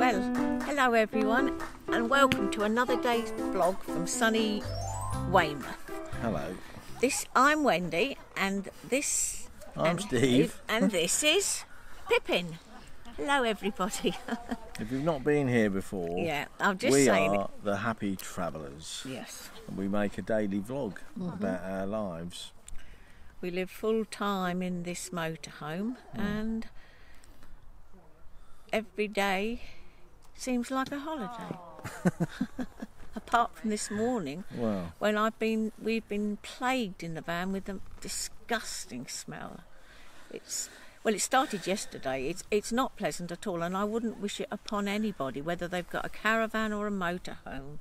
Well, hello everyone, and welcome to another day's vlog from sunny Weymouth. Hello. I'm Wendy, and I'm Steve. and this is Pippin. Hello everybody. If you've not been here before, Yeah, I'm just we saying are the Happy Travellers. Yes. And we make a daily vlog about our lives. We live full time in this motorhome, and every day seems like a holiday. Apart from this morning, when we've been plagued in the van with a disgusting smell. It started yesterday. It's not pleasant at all, and I wouldn't wish it upon anybody, whether they've got a caravan or a motorhome.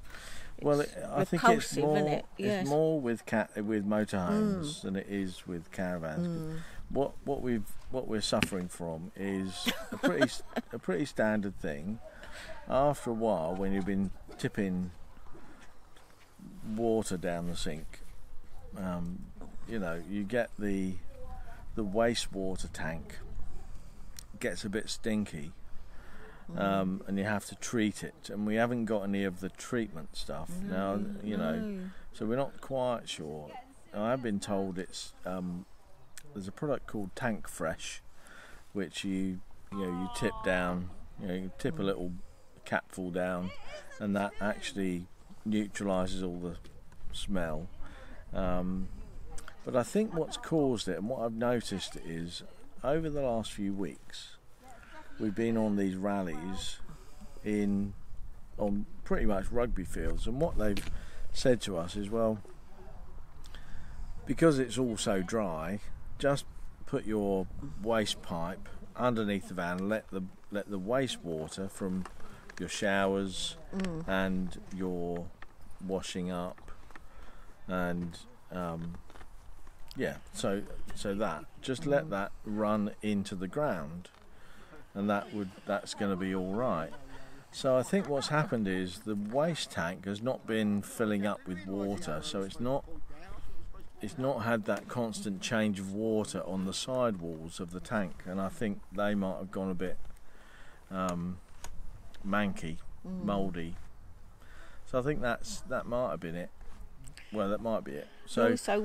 I think it's more. Yes. It's more with motorhomes than it is with caravans. What we're suffering from is a pretty standard thing. After a while, when you've been tipping water down the sink, you get the wastewater tank gets a bit stinky, and you have to treat it. And we haven't got any of the treatment stuff now, so we're not quite sure. I have been told it's there's a product called Tank Fresh, which you tip down, you tip a little capful down, and that actually neutralises all the smell. But I think what's caused it, and what I've noticed, is over the last few weeks we've been on these rallies on pretty much rugby fields, and what they've said to us is, well, because it's all so dry, just put your waste pipe underneath the van and let the wastewater from your showers and your washing up and so that just let that run into the ground, and that's going to be all right. So I think what's happened is the waste tank has not been filling up with water, so it's not had that constant change of water on the side walls of the tank, and I think they might have gone a bit manky, mouldy. So I think that might have been it. Well, that might be it. Just say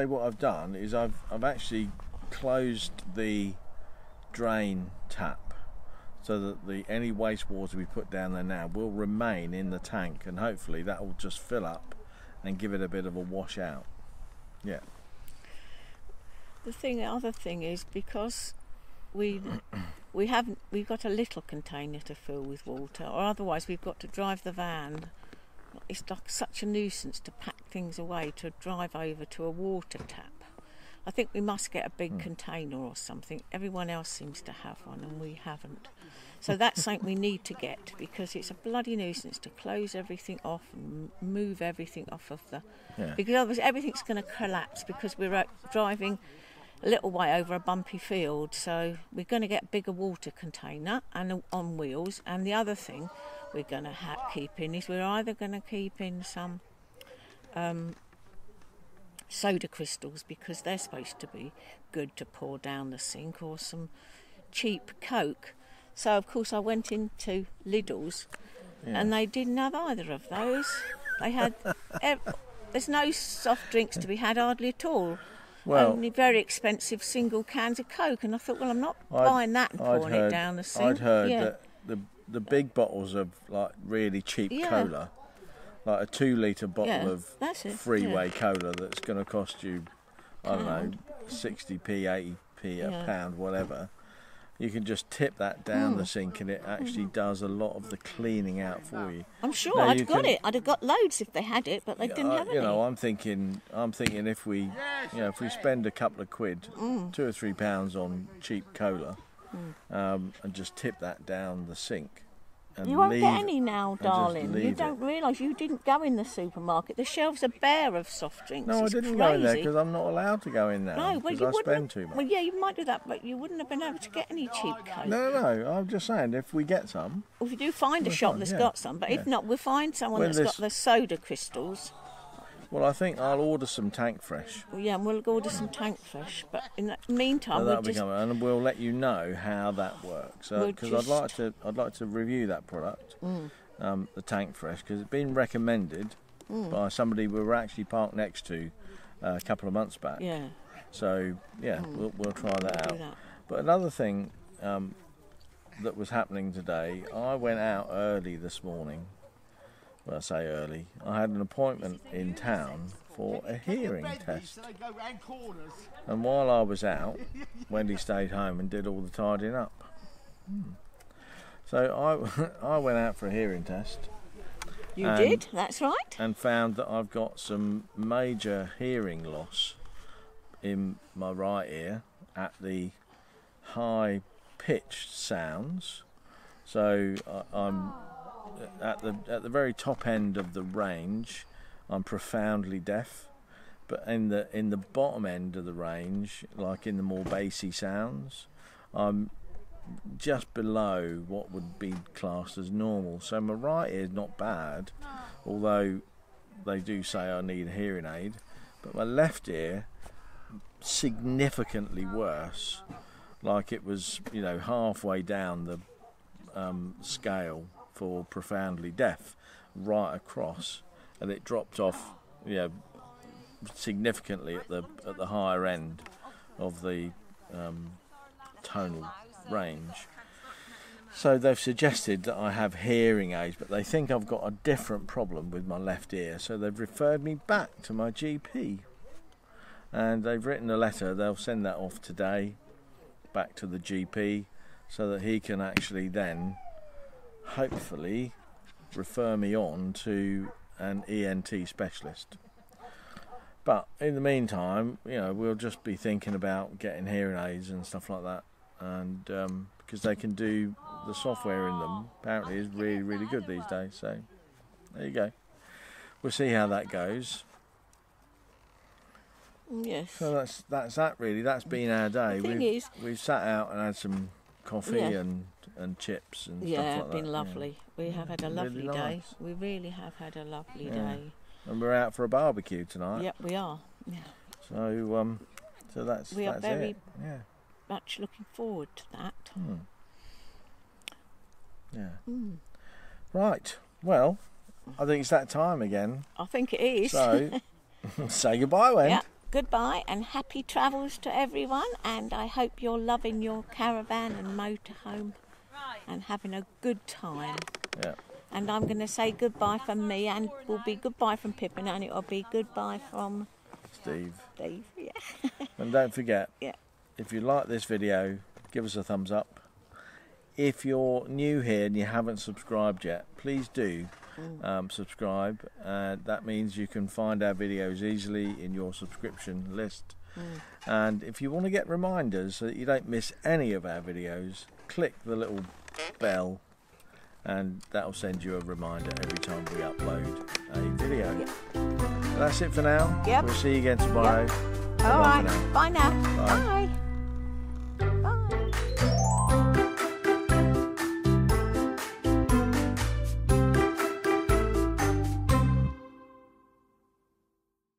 what I've done is I've actually closed the drain tap, so that any wastewater we put down there now will remain in the tank, and hopefully that will just fill up and give it a bit of a wash out. Yeah. The other thing is, because we've got a little container to fill with water, or otherwise we've got to drive the van. It's like such a nuisance to pack things away to drive over to a water tap. I think we must get a big container or something. Everyone else seems to have one and we haven't. So that's something we need to get, because it's a bloody nuisance to close everything off and move everything off of because otherwise everything's going to collapse, because we're driving a little way over a bumpy field. So we're going to get a bigger water container and on wheels. And the other thing we're going to keep in is, we're either going to keep in some soda crystals, because they're supposed to be good to pour down the sink, or some cheap Coke. So of course I went into Lidl's and they didn't have either of those. They had there's no soft drinks to be had hardly at all. Well, only very expensive single cans of Coke, and I thought, well, I'm not buying that and pouring it down the sink. I'd heard that the big bottles of like really cheap cola, like a 2 litre bottle of freeway cola that's going to cost you, I don't know, 60p, 80p a pound, whatever. You can just tip that down the sink, and it actually does a lot of the cleaning out for you. I'm sure I'd have got loads if they had it, but they didn't have any. I'm thinking if we spend a couple of quid, £2 or £3 on cheap cola, and just tip that down the sink. And you won't get any now, darling. You don't realise you didn't go in the supermarket. The shelves are bare of soft drinks. No, I didn't go in there because I'm not allowed to go in there. No, well, because I spend too much. Well, yeah, you might do that, but you wouldn't have been able to get any cheap Coke. No, I'm just saying, if we get some... Well, if you do find a shop that's got some, but if not, we'll find someone that's got the soda crystals. Well, I think I'll order some tank fresh. Well, yeah, and we'll order some tank fresh. But in the meantime, So we'll that'll be coming, and we'll let you know how that works. Because I'd like to review that product, the tank fresh, because it's been recommended by somebody we were actually parked next to a couple of months back. Yeah. So yeah, we'll try that out. That. But another thing that was happening today, I went out early this morning. Well, I say early. I had an appointment in town for a hearing test. And while I was out, Wendy stayed home and did all the tidying up. So I went out for a hearing test. You did? That's right. And found that I've got some major hearing loss in my right ear at the high pitched sounds. So I'm at the very top end of the range. I'm profoundly deaf, but in the bottom end of the range, like in the more bassy sounds, I'm just below what would be classed as normal. So my right ear is not bad, although they do say I need a hearing aid, but my left ear significantly worse, like it was, you know, halfway down the scale for profoundly deaf, right across, and it dropped off, you know, significantly at the higher end of the tonal range. So they've suggested that I have hearing aids, but they think I've got a different problem with my left ear, so they've referred me back to my GP, and they've written a letter. They'll send that off today back to the GP so that he can actually then hopefully refer me on to an ENT specialist. But in the meantime, you know, we'll just be thinking about getting hearing aids and stuff like that, and because they can do, the software in them apparently is really, really good these days. So there you go. We'll see how that goes. Yes. So that's that really. That's been our day. The thing is, we've sat out and had some coffee and chips and stuff like that. Yeah, it's been lovely. Yeah. We have had a lovely really day. nice. We really have had a lovely day. And we're out for a barbecue tonight. Yep, we are. Yeah. So that's we are very it. Yeah. much looking forward to that. Yeah. Right. Well, I think it's that time again. I think it is. So say goodbye, Wen. Yeah. Goodbye and happy travels to everyone, and I hope you're loving your caravan and motorhome and having a good time. Yeah. And I'm going to say goodbye from me, and will be goodbye from Pippin, and it'll be goodbye from Steve. Yeah. And don't forget, yeah, if you like this video, give us a thumbs up. If you're new here and you haven't subscribed yet, please do subscribe. That means you can find our videos easily in your subscription list. And if you want to get reminders so that you don't miss any of our videos, click the little bell, and that'll send you a reminder every time we upload a video. Yep. So that's it for now. Yep. We'll see you again tomorrow. Yep. All right. Bye now. Bye. Bye.